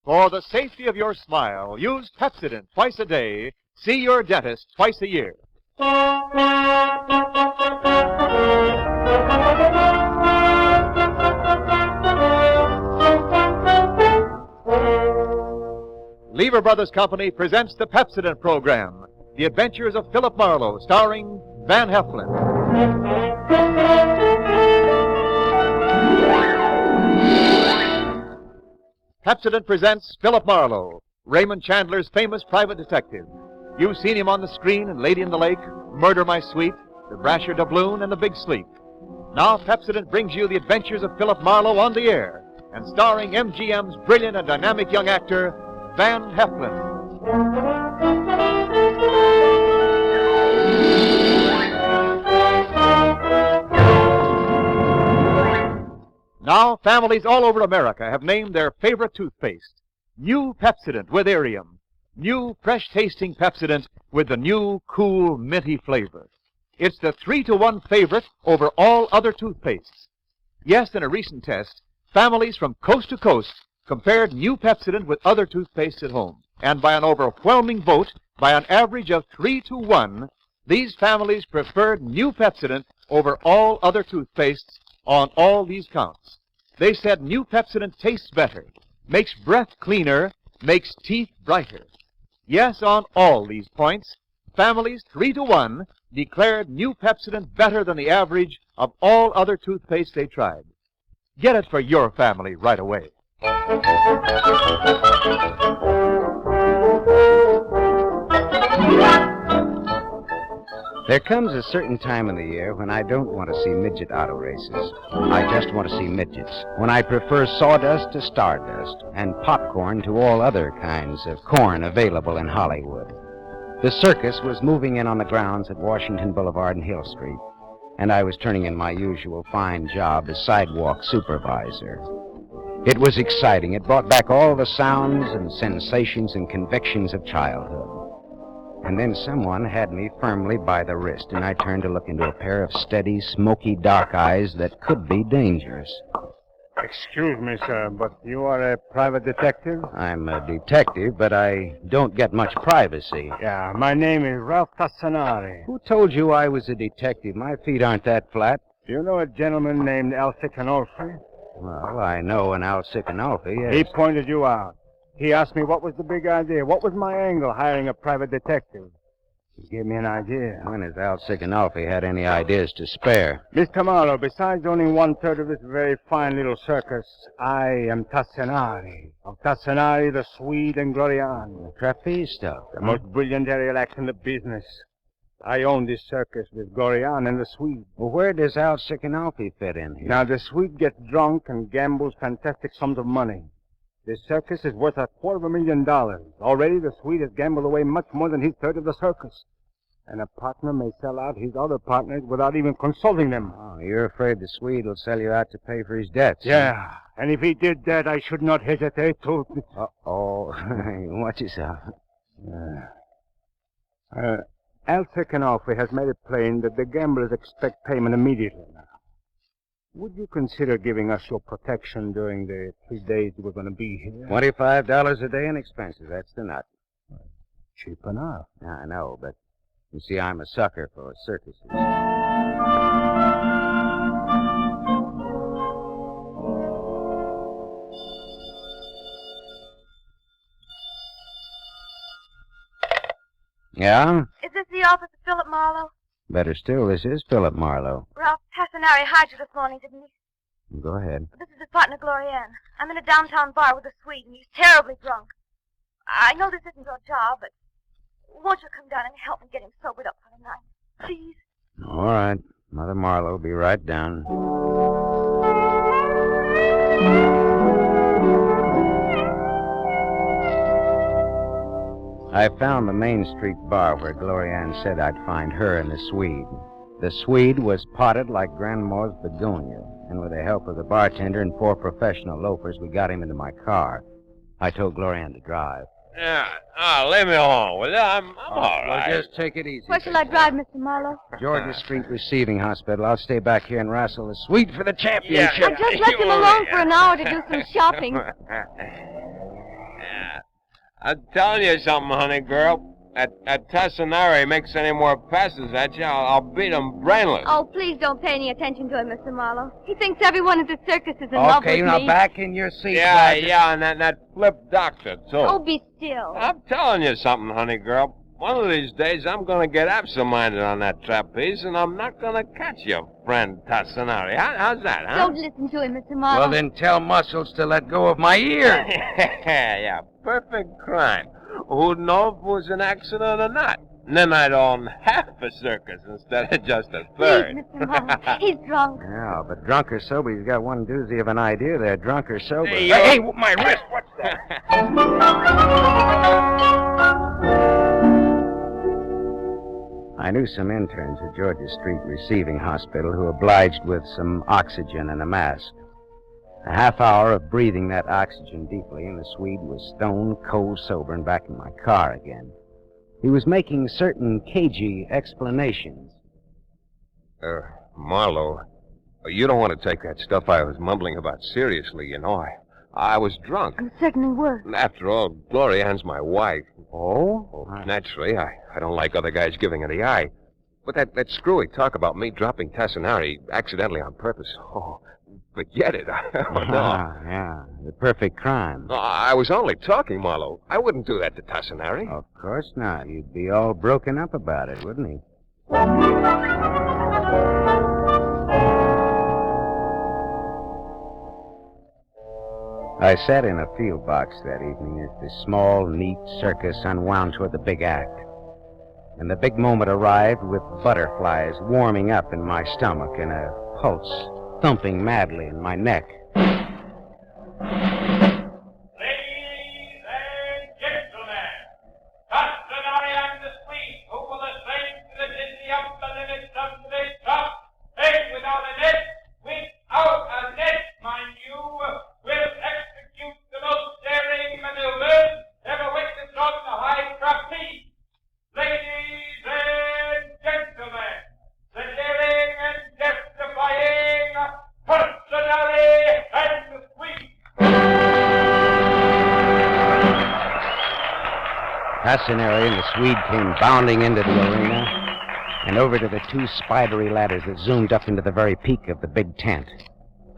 For the safety of your smile, use Pepsodent twice a day. See your dentist twice a year. Lever Brothers Company presents the Pepsodent program, The Adventures of Philip Marlowe, starring Van Heflin. Pepsodent presents Philip Marlowe, Raymond Chandler's famous private detective. You've seen him on the screen in Lady in the Lake, Murder My Sweet, The Brasher Doubloon, and The Big Sleep. Now Pepsodent brings you the adventures of Philip Marlowe on the air, and starring MGM's brilliant and dynamic young actor, Van Heflin. Now, families all over America have named their favorite toothpaste. New Pepsodent with Irium. New, fresh-tasting Pepsodent with the new, cool, minty flavor. It's the 3-to-1 favorite over all other toothpastes. Yes, in a recent test, families from coast to coast compared new Pepsodent with other toothpastes at home. And by an overwhelming vote, by an average of 3-to-1, these families preferred new Pepsodent over all other toothpastes on all these counts. They said new Pepsodent tastes better, makes breath cleaner, makes teeth brighter. Yes, on all these points, families 3-to-1 declared new Pepsodent better than the average of all other toothpaste they tried. Get it for your family right away. There comes a certain time in the year when I don't want to see midget auto races. I just want to see midgets. When I prefer sawdust to stardust and popcorn to all other kinds of corn available in Hollywood. The circus was moving in on the grounds at Washington Boulevard and Hill Street, and I was turning in my usual fine job as sidewalk supervisor. It was exciting. It brought back all the sounds and sensations and convictions of childhood. And then someone had me firmly by the wrist, and I turned to look into a pair of steady, smoky, dark eyes that could be dangerous. Excuse me, sir, but you are a private detective? I'm a detective, but I don't get much privacy. Yeah, my name is Ralph Tassanari. Who told you I was a detective? My feet aren't that flat. Do you know a gentleman named Alcicanolfi? Well, I know an Alcicanolfi, yes. He pointed you out. He asked me what was the big idea. What was my angle hiring a private detective? He gave me an idea. When has Alcicanolfi had any ideas to spare? Mr. Marlowe, besides owning 1/3 of this very fine little circus, I am Tassanari. Of Tassanari, the Swede, and Glorian. The trapeze stuff. The most brilliant aerial act in the business. I own this circus with Glorian and the Swede. Well, where does Alcicanolfi fit in here? Now, the Swede gets drunk and gambles fantastic sums of money. This circus is worth $250,000. Already the Swede has gambled away much more than his third of the circus. And a partner may sell out his other partners without even consulting them. Oh, you're afraid the Swede will sell you out to pay for his debts? Yeah, and if he did that, I should not hesitate to... Uh-oh. Watch yourself. Alcicanolfi has made it plain that the gamblers expect payment immediately now. Would you consider giving us your protection during the 3 days we're going to be here? $25 a day in expenses. That's the nut. Cheap enough. I know, but you see, I'm a sucker for circuses. Yeah? Is this the office of Philip Marlowe? Better still, this is Philip Marlowe. Ralph Tassanari hired you this morning, didn't he? Go ahead. This is his partner, Glorian. I'm in a downtown bar with a Swede, and he's terribly drunk. I know this isn't your job, but won't you come down and help me get him sobered up for the night? Please? All right. Mother Marlowe will be right down. I found the Main Street bar where Glorian said I'd find her and the Swede. The Swede was potted like Grandma's begonia, and with the help of the bartender and 4 professional loafers, we got him into my car. I told Glorian to drive. Yeah, leave me alone, will you? I'm all right. Well, just take it easy. Where shall I drive, Mr. Marlowe? Georgia Street Receiving Hospital. I'll stay back here and wrestle the Swede for the championship. I just left him alone for an hour to do some shopping. I'm telling you something, honey girl. At Tassinari makes any more passes at you, I'll beat him brainless. Oh, please don't pay any attention to him, Mr. Marlowe. He thinks everyone at the circus is in love with Okay, me. now back in your seat, Yeah, Sergeant. yeah, and that flip doctor, too. Oh, be still. I'm telling you something, honey girl. One of these days, I'm going to get absent-minded on that trapeze, and I'm not going to catch your friend Tassinari. How's that, huh? Don't listen to him, Mr. Marlowe. Well, then tell Muscles to let go of my ear. Yeah, perfect crime. Who'd know if it was an accident or not? And then I'd own half a circus instead of just a third. Please, Mr. Marlowe. He's drunk. Yeah, but drunk or sober, he's got one doozy of an idea there. Drunk or sober. Hey, my wrist, what's that? I knew some interns at Georgia Street Receiving Hospital who obliged with some oxygen and a mask. A half hour of breathing that oxygen deeply, and the Swede was stone cold sober and back in my car again. He was making certain cagey explanations. Marlowe, you don't want to take that stuff I was mumbling about seriously, you know. I was drunk. You certainly were. After all, Glorianne's my wife. Oh? Naturally, I don't like other guys giving her the eye. But that screwy talk about me dropping Tassinari accidentally on purpose, forget it. No. Yeah, the perfect crime. I was only talking, Marlowe. I wouldn't do that to Tassinari. Of course not. You'd be all broken up about it, wouldn't he? I sat in a field box that evening as the small, neat circus unwound toward the big act. And the big moment arrived with butterflies warming up in my stomach and a pulse thumping madly in my neck. Ladies and gentlemen, Tassinari and the Swede, who will ascend to the dizzy upper limits of the top, and without a net, mind you, will execute the most daring maneuvers ever witnessed on the high trapeze. Ladies and gentlemen, the daring and death-defying Tassinari and the Swede. Tassinari and the Swede came bounding into the arena and over to the two spidery ladders that zoomed up into the very peak of the big tent.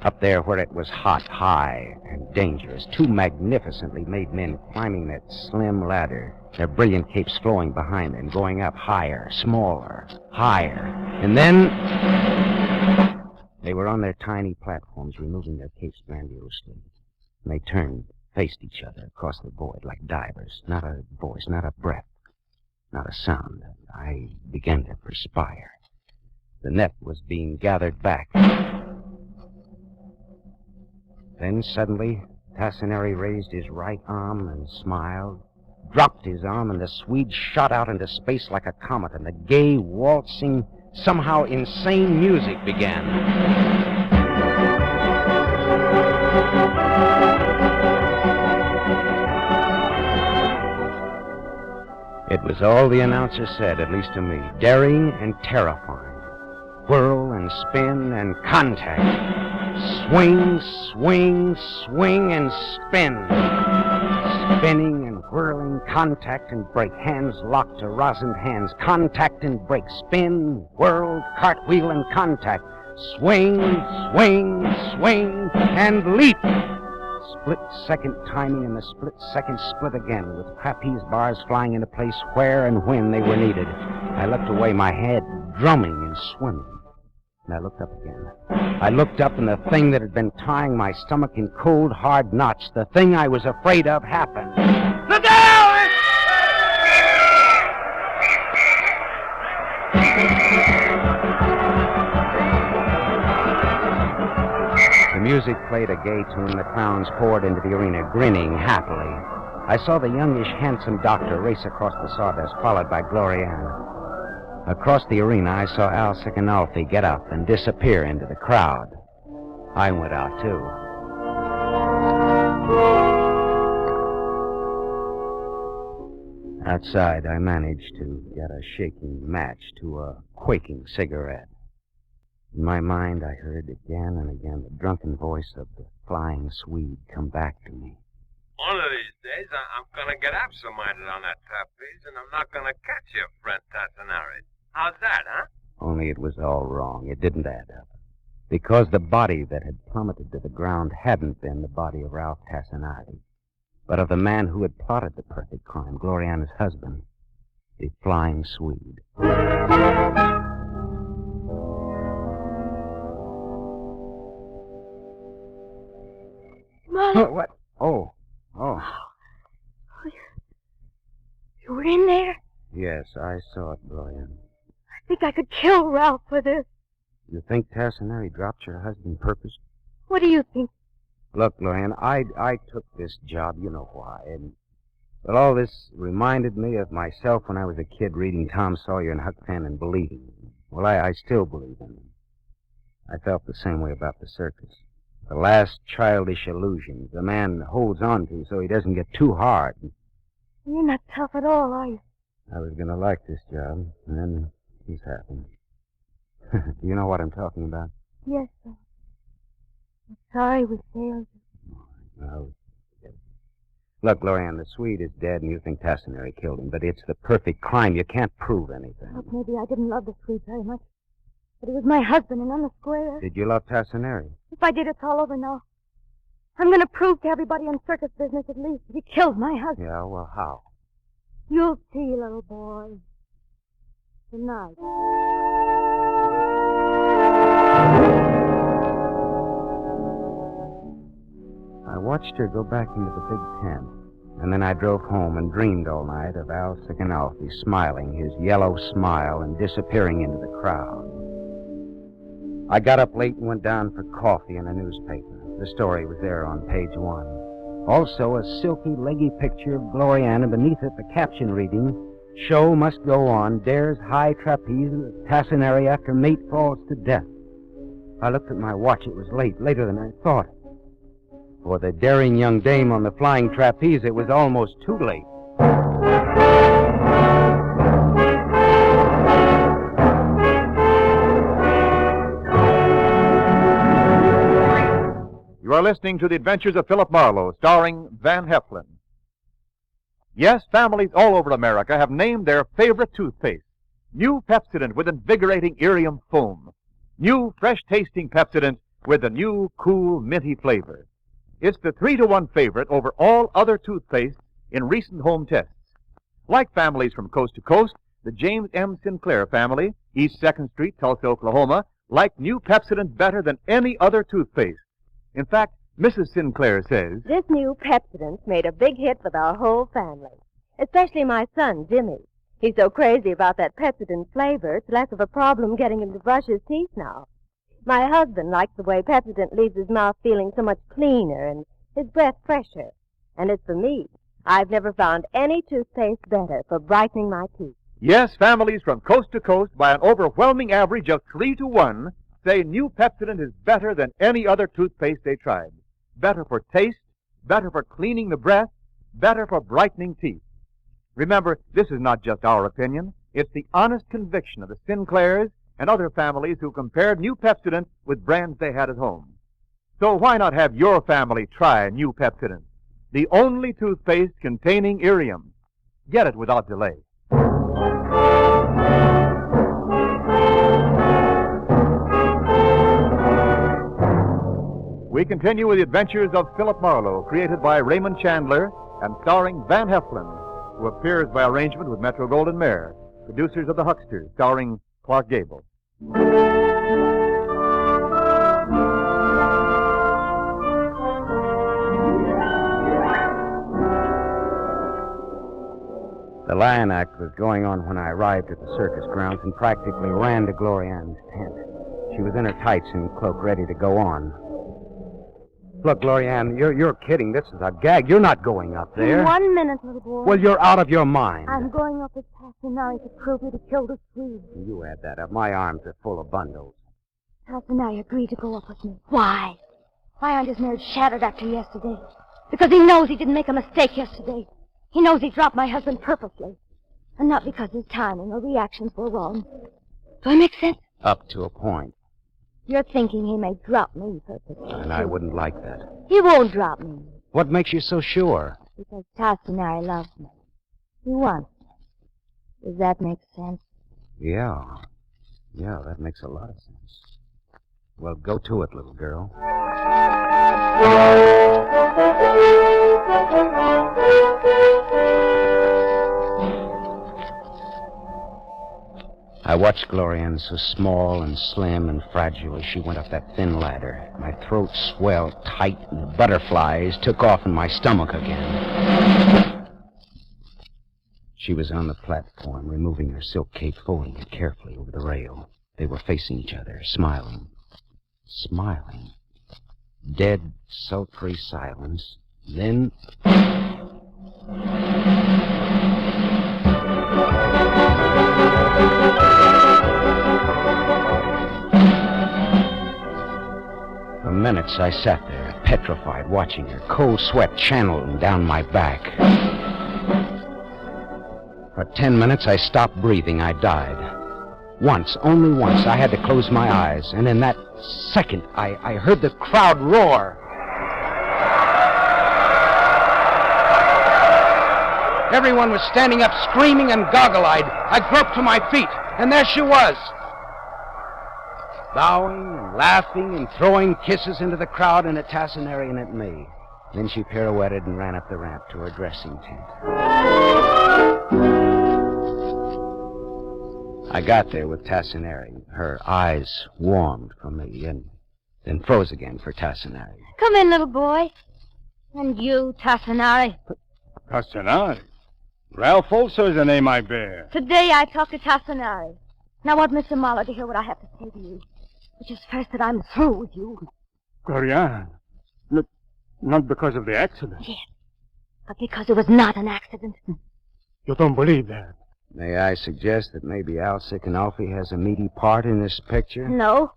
Up there where it was hot, high, and dangerous, two magnificently made men climbing that slim ladder, their brilliant capes flowing behind them, going up higher, smaller, higher. And then they were on their tiny platforms, removing their capes grandiosely. And they turned, faced each other across the void like divers. Not a voice, not a breath, not a sound. I began to perspire. The net was being gathered back. Then suddenly, Tassinari raised his right arm and smiled, dropped his arm, and the Swede shot out into space like a comet, and the gay, waltzing, somehow insane music began. It was all the announcer said, at least to me, daring and terrifying. Whirl and spin and contact. Swing, swing, swing, and spin. Spinning and whirling, contact and break. Hands locked to rosined hands. Contact and break. Spin, whirl, cartwheel, and contact. Swing, swing, swing, and leap. Split-second timing and the split-second split again, with trapeze bars flying into place where and when they were needed. I looked away, my head drumming and swimming. And I looked up again. I looked up, and the thing that had been tying my stomach in cold, hard knots, the thing I was afraid of, happened. Look out! The music played a gay tune. The clowns poured into the arena, grinning happily. I saw the youngish, handsome doctor race across the sawdust, followed by Glorianne. Across the arena, I saw Al Sicanolfi get up and disappear into the crowd. I went out, too. Outside, I managed to get a shaking match to a quaking cigarette. In my mind, I heard again and again the drunken voice of the flying Swede come back to me. One of these days, I'm going to get absent-minded on that trapeze, and I'm not going to catch your friend Tassinari. How's that, huh? Only it was all wrong. It didn't add up. Because the body that had plummeted to the ground hadn't been the body of Ralph Tassinari, but of the man who had plotted the perfect crime, Gloriana's husband, the flying Swede. Marlowe. What? Oh. You were in there? Yes, I saw it, Gloriana. I think I could kill Ralph for this. You think Tassinari dropped your husband purpose? What do you think? Look, Gloriana, I took this job, you know why, and... But all this reminded me of myself when I was a kid reading Tom Sawyer and Huck Finn and believing them. Well, I still believe in them. I felt the same way about the circus. The last childish illusions a man holds on to so he doesn't get too hard. You're not tough at all, are you? I was going to like this job, and then this happened. Do you know what I'm talking about? Yes, sir. I'm sorry we failed you. No. Look, Gloriana, the Swede is dead, and you think Tassinari killed him, but it's the perfect crime. You can't prove anything. Look, maybe I didn't love the Swede very much, but he was my husband and on the square. Did you love Tassinari? If I did, it's all over now. I'm going to prove to everybody in circus business at least that he killed my husband. Yeah, well, how? You'll see, little boy. Tonight. I watched her go back into the big tent, and then I drove home and dreamed all night of Al Sikanalfi smiling his yellow smile and disappearing into the crowd. I got up late and went down for coffee and a newspaper. The story was there on page 1. Also, a silky, leggy picture of Gloriana, beneath it the caption reading, "Show must go on, dares high trapeze at Tassinari after mate falls to death." I looked at my watch. It was late, later than I thought. For the daring young dame on the flying trapeze, it was almost too late. You are listening to The Adventures of Philip Marlowe, starring Van Heflin. Yes, families all over America have named their favorite toothpaste. New Pepsodent with invigorating Irium foam. New fresh-tasting Pepsodent with the new cool minty flavor. It's the 3-to-1 favorite over all other toothpastes in recent home tests. Like families from coast to coast, the James M. Sinclair family, East 2nd Street, Tulsa, Oklahoma, like new Pepsodent better than any other toothpaste. In fact, Mrs. Sinclair says, "This new Pepsodent's made a big hit with our whole family, especially my son, Jimmy. He's so crazy about that Pepsodent flavor, it's less of a problem getting him to brush his teeth now. My husband likes the way Pepsodent leaves his mouth feeling so much cleaner and his breath fresher. And as for me, I've never found any toothpaste better for brightening my teeth." yes, families from coast to coast, by an overwhelming average of 3-to-1, say new Pepsodent is better than any other toothpaste they tried. Better for taste, better for cleaning the breath, better for brightening teeth. Remember, this is not just our opinion. It's the honest conviction of the Sinclairs and other families who compared new Pepsodent with brands they had at home. So why not have your family try new Pepsodent, the only toothpaste containing Irium? Get it without delay. We continue with the adventures of Philip Marlowe, created by Raymond Chandler and starring Van Heflin, who appears by arrangement with Metro-Goldwyn-Mayer, producers of The Hucksters, starring Clark Gable. The lion act was going on when I arrived at the circus grounds and practically ran to Gloriana's tent. She was in her tights and cloak, ready to go on. Look, Gloriana, you're kidding. This is a gag. You're not going up there. In 1 minute, little boy. Well, you're out of your mind. I'm going up with Tassinari to prove you to kill the Swede. You add that up. My arms are full of bundles. Tassinari agreed to go up with me. Why? Why aren't his nerves shattered after yesterday? Because he knows he didn't make a mistake yesterday. He knows he dropped my husband purposely. And not because his timing or reactions were wrong. Do I make sense? Up to a point. You're thinking he may drop me purposely. And I wouldn't like that. He won't drop me. What makes you so sure? Because Tassinari loves me. He wants me. Does that make sense? Yeah. Yeah, that makes a lot of sense. Well, go to it, little girl. I watched Glorianne, so small and slim and fragile, as she went up that thin ladder. My throat swelled tight, and the butterflies took off in my stomach again. She was on the platform, removing her silk cape, folding it carefully over the rail. They were facing each other, smiling. Smiling. Dead, sultry silence. Then... For minutes I sat there, petrified, watching her, cold sweat channeling down my back. For 10 minutes I stopped breathing. I died. Once, only once, I had to close my eyes, and in that second I heard the crowd roar. Everyone was standing up, screaming and goggle-eyed. I groped to my feet, and there she was. Bowing and laughing and throwing kisses into the crowd and at Tassinari and at me. Then she pirouetted and ran up the ramp to her dressing tent. I got there with Tassinari. Her eyes warmed for me and then froze again for Tassinari. Come in, little boy. And you, Tassinari. Tassinari? Ralph also is the name I bear. Today I talk to Tassinari. And I want Mr. Marlowe to hear what I have to say to you. Which is first that I'm through with you. Glorianne. Not because of the accident. Yes. But because it was not an accident. You don't believe that? May I suggest that maybe Al Sikanolfi has a meaty part in this picture? No.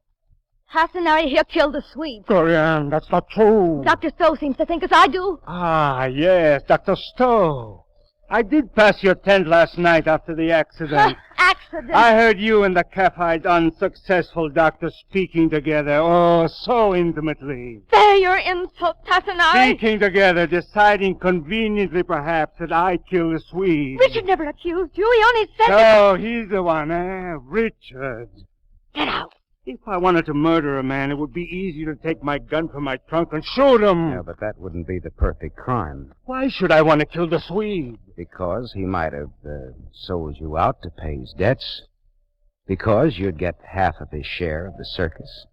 Tassinari here killed the Swede. Glorianne, that's not true. Dr. Stowe seems to think as I do. Ah, yes, Dr. Stowe. I did pass your tent last night after the accident. Accident? I heard you and the Caffite unsuccessful doctor speaking together, oh, so intimately. There your insult, Tassinari. Speaking together, deciding conveniently, perhaps, that I killed the Swede. Richard never accused you. He only said No, he's the one, eh? Richard. Get out. If I wanted to murder a man, it would be easy to take my gun from my trunk and shoot him. Yeah, but that wouldn't be the perfect crime. Why should I want to kill the Swede? Because he might have sold you out to pay his debts. Because you'd get half of his share of the circus.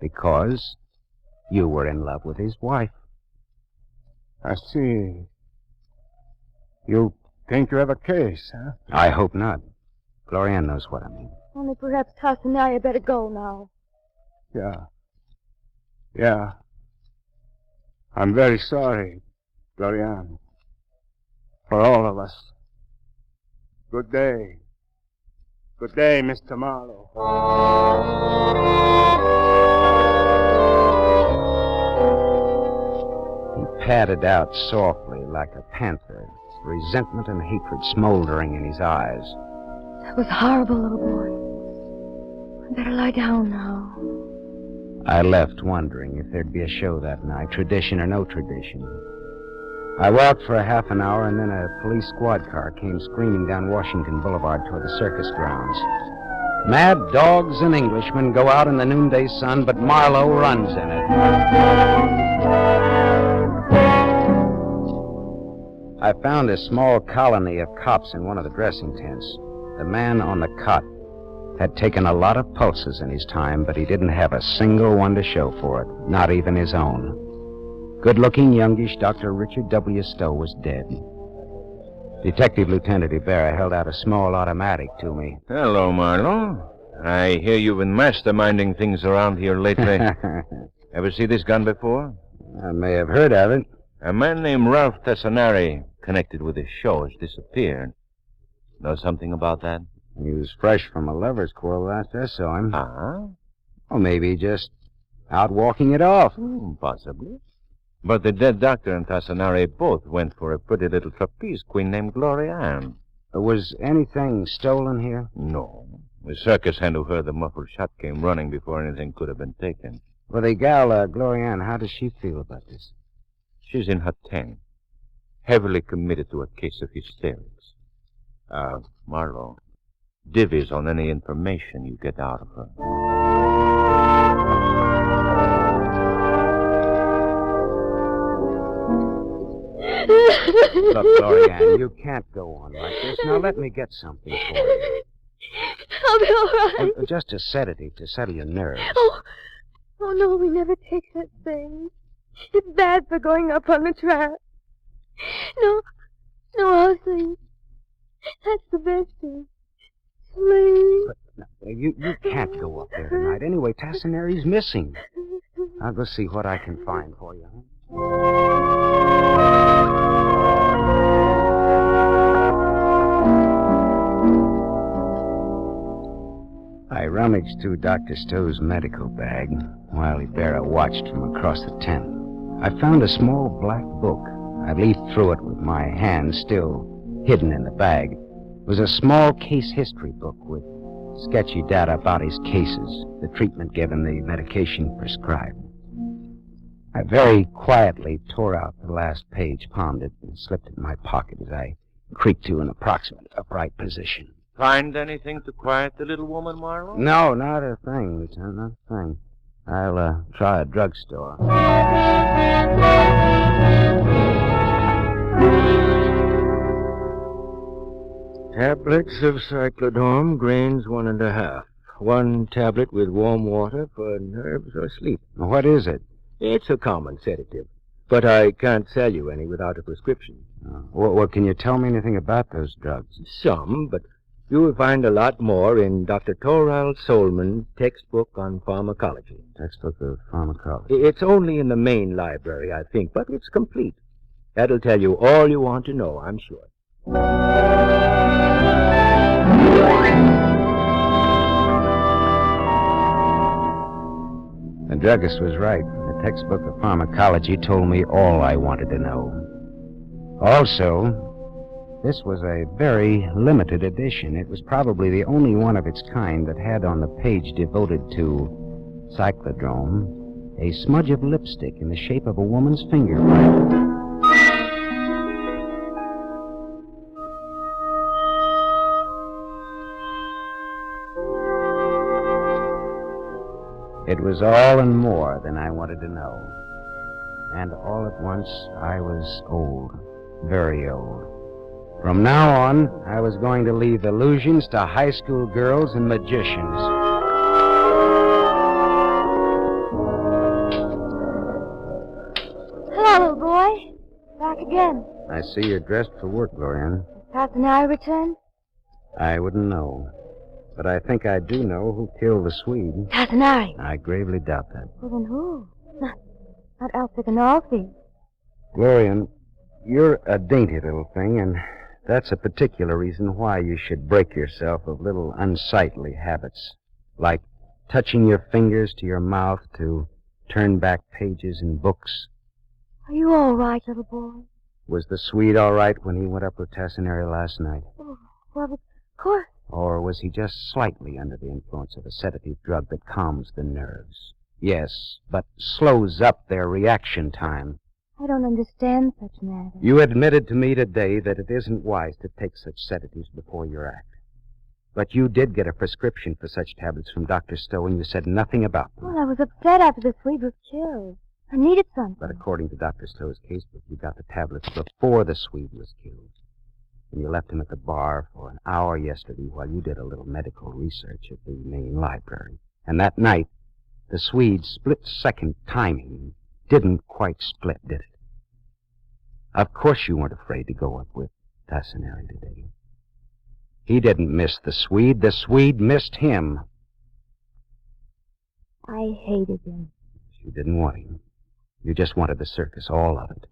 Because you were in love with his wife. I see. You think you have a case, huh? I hope not. Glorianne knows what I mean. Only perhaps Tassinari had better go now. Yeah. I'm very sorry, Glorianne. For all of us. Good day. Good day, Mr. Marlowe. He padded out softly like a panther, resentment and hatred smoldering in his eyes. That was horrible, little boy. I better lie down now. I left wondering if there'd be a show that night, tradition or no tradition. I walked for a half an hour, and then a police squad car came screaming down Washington Boulevard toward the circus grounds. Mad dogs and Englishmen go out in the noonday sun, but Marlowe runs in it. I found a small colony of cops in one of the dressing tents. The man on the cot had taken a lot of pulses in his time, but he didn't have a single one to show for it, not even his own. Good-looking, youngish Dr. Richard W. Stowe was dead. Detective Lieutenant Ibarra held out a small automatic to me. Hello, Marlowe. I hear you've been masterminding things around here lately. Ever see this gun before? I may have heard of it. A man named Ralph Tassinari, connected with this show, has disappeared. Know something about that? He was fresh from a lover's quarrel last I saw him. Uh-huh. Or maybe just out walking it off. Possibly. But the dead doctor and Tassinari both went for a pretty little trapeze queen named Glorianne. Was anything stolen here? No. The circus hand who heard the muffled shot came running before anything could have been taken. Well, the gal, Glorianne, how does she feel about this? She's in her 10, heavily committed to a case of hysterics. Marlowe, divvies on any information you get out of her. Look, Glorianne, you can't go on like this. Now let me get something for you. I'll be all right. Just a sedative to settle your nerves. Oh, no, we never take that thing. It's bad for going up on the track. No, I'll sleep. That's the best thing. Sleep. But no, you can't go up there tonight. Anyway, Tassinari's missing. I'll go see what I can find for you. I rummaged through Dr. Stowe's medical bag while Ibarra watched from across the tent. I found a small black book. I leafed through it with my hand still hidden in the bag. It was a small case history book with sketchy data about his cases, the treatment given, the medication prescribed. I very quietly tore out the last page, palmed it, and slipped it in my pocket as I creaked to an approximate upright position. Find anything to quiet the little woman, Marlowe? No, not a thing, Lieutenant, not a thing. I'll try a drugstore. Tablets of cyclodone, grains 1.5. 1 tablet with warm water for nerves or sleep. What is it? It's a common sedative, but I can't sell you any without a prescription. Well, can you tell me anything about those drugs? Some, but you will find a lot more in Dr. Torral Solman's textbook on pharmacology. Textbook of pharmacology. It's only in the main library, I think, but it's complete. That'll tell you all you want to know, I'm sure. The druggist was right. The textbook of pharmacology told me all I wanted to know. Also, this was a very limited edition. It was probably the only one of its kind that had on the page devoted to cyclodrome a smudge of lipstick in the shape of a woman's fingerprint. It was all and more than I wanted to know. And all at once, I was old, very old. From now on, I was going to leave illusions to high school girls and magicians. Hello, little boy. Back again. I see you're dressed for work, Glorianne. Has Tassinari returned? I wouldn't know. But I think I do know who killed the Swede. Tassinari. I gravely doubt that. Well, then who? Not Elsa Ganolfi. Glorian, you're a dainty little thing, and that's a particular reason why you should break yourself of little unsightly habits, like touching your fingers to your mouth to turn back pages in books. Are you all right, little boy? Was the Swede all right when he went up with Tassinari last night? Oh, well, of course. Or was he just slightly under the influence of a sedative drug that calms the nerves? Yes, but slows up their reaction time. I don't understand such matters. You admitted to me today that it isn't wise to take such sedatives before your act. But you did get a prescription for such tablets from Dr. Stowe, and you said nothing about them. Well, I was upset after the Swede was killed. I needed something. But according to Dr. Stowe's casebook, you got the tablets before the Swede was killed. And you left him at the bar for an hour yesterday while you did a little medical research at the main library. And that night, the Swede's split-second timing didn't quite split, did it? Of course you weren't afraid to go up with Tassinari today. He didn't miss the Swede missed him. I hated him. You didn't want him. You just wanted the circus, all of it.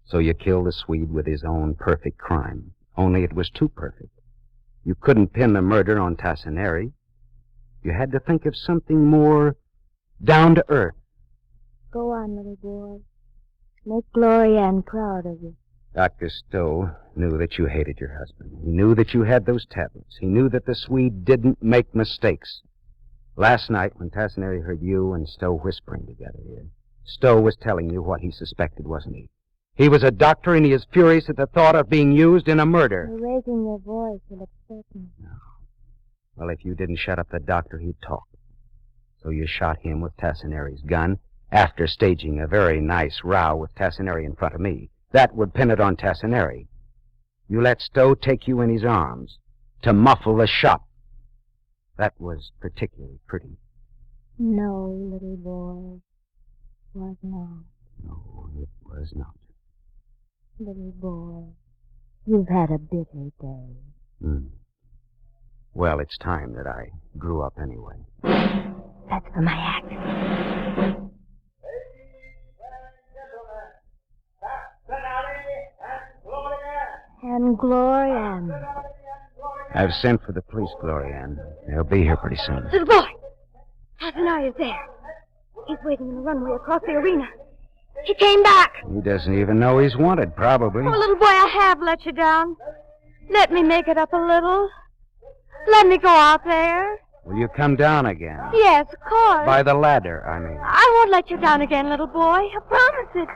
So you killed the Swede with his own perfect crime. Only it was too perfect. You couldn't pin the murder on Tassinari. You had to think of something more down to earth. Go on, little boy. Make Glorianne proud of you. Dr. Stowe knew that you hated your husband. He knew that you had those tablets. He knew that the Swede didn't make mistakes. Last night, when Tassinari heard you and Stowe whispering together here, Stowe was telling you what he suspected, wasn't he? He was a doctor, and he is furious at the thought of being used in a murder. You're raising your voice. You'll upset me. No. Well, if you didn't shut up the doctor, he'd talk. So you shot him with Tassinari's gun after staging a very nice row with Tassinari in front of me. That would pin it on Tassinari. You let Stowe take you in his arms to muffle the shot. That was particularly pretty. No, little boy. Was not. No, it was not. Little boy, you've had a bitter day. Well, it's time that I grew up anyway. That's for my act. And Glorianne. I've sent for the police, Glorianne. They'll be here pretty soon. Little boy! Tassinari is there. He's waiting in the runway across the arena. He came back. He doesn't even know he's wanted, probably. Oh, little boy, I have let you down. Let me make it up a little. Let me go out there. Will you come down again? Yes, of course. By the ladder, I mean. I won't let you down again, little boy. I promise it.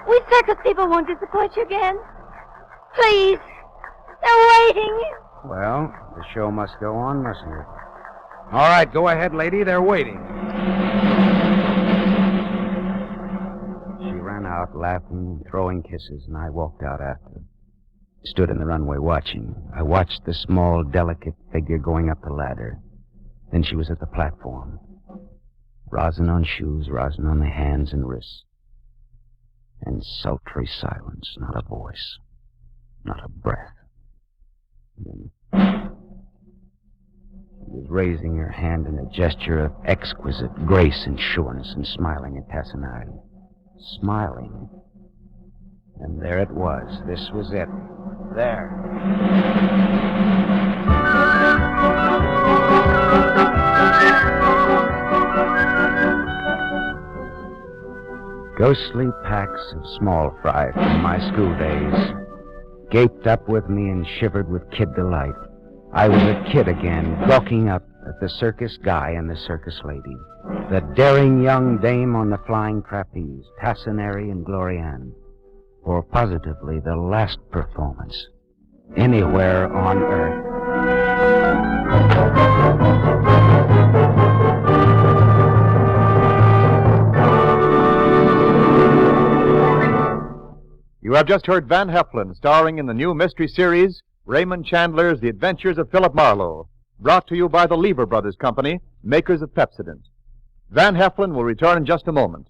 We circus people won't disappoint you again. Please. They're waiting. Well, the show must go on, mustn't it? All right, go ahead, lady. They're waiting. She ran out, laughing and throwing kisses, and I walked out after. Stood in the runway watching. I watched the small, delicate figure going up the ladder. Then she was at the platform. Rosin on shoes, rosin on the hands and wrists. And sultry silence, not a voice, not a breath. Then she was raising her hand in a gesture of exquisite grace and sureness and smiling at Tassinari. Smiling. And there it was. This was it. There. Ghostly packs of small fry from my school days gaped up with me and shivered with kid delight. I was a kid again, gawking up at the circus guy and the circus lady, the daring young dame on the flying trapeze, Tassinari and Glorianne, for positively the last performance anywhere on earth. You have just heard Van Heflin starring in the new mystery series, Raymond Chandler's The Adventures of Philip Marlowe, brought to you by the Lever Brothers Company, makers of Pepsodent. Van Heflin will return in just a moment.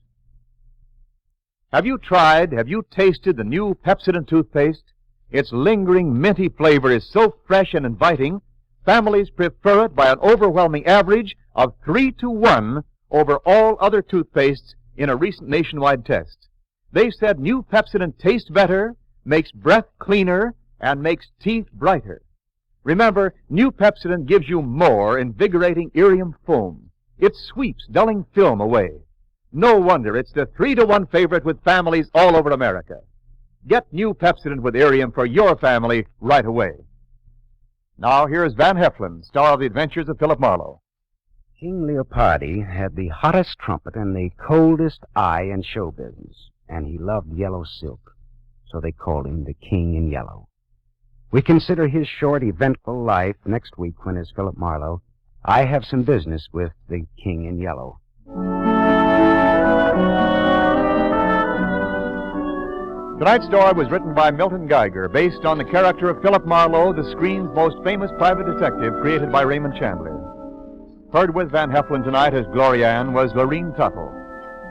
Have you tasted the new Pepsodent toothpaste? Its lingering, minty flavor is so fresh and inviting, families prefer it by an overwhelming average of 3-to-1 over all other toothpastes in a recent nationwide test. They said new Pepsodent tastes better, makes breath cleaner, and makes teeth brighter. Remember, new Pepsodent gives you more invigorating irium foam. It sweeps dulling film away. No wonder it's the 3-to-1 favorite with families all over America. Get new Pepsodent with irium for your family right away. Now here's Van Heflin, star of The Adventures of Philip Marlowe. King Leopardi had the hottest trumpet and the coldest eye in show business, and he loved yellow silk, so they called him the King in Yellow. We consider his short, eventful life next week when, as Philip Marlowe, I have some business with the King in Yellow. Tonight's story was written by Milton Geiger, based on the character of Philip Marlowe, the screen's most famous private detective, created by Raymond Chandler. Heard with Van Heflin tonight as Glorianne was Lorene Tuttle.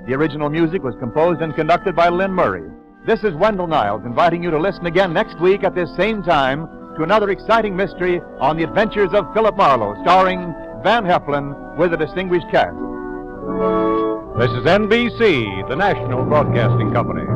The original music was composed and conducted by Lynn Murray. This is Wendell Niles inviting you to listen again next week at this same time to another exciting mystery on The Adventures of Philip Marlowe, starring Van Heflin with a distinguished cast. This is NBC, the national broadcasting company.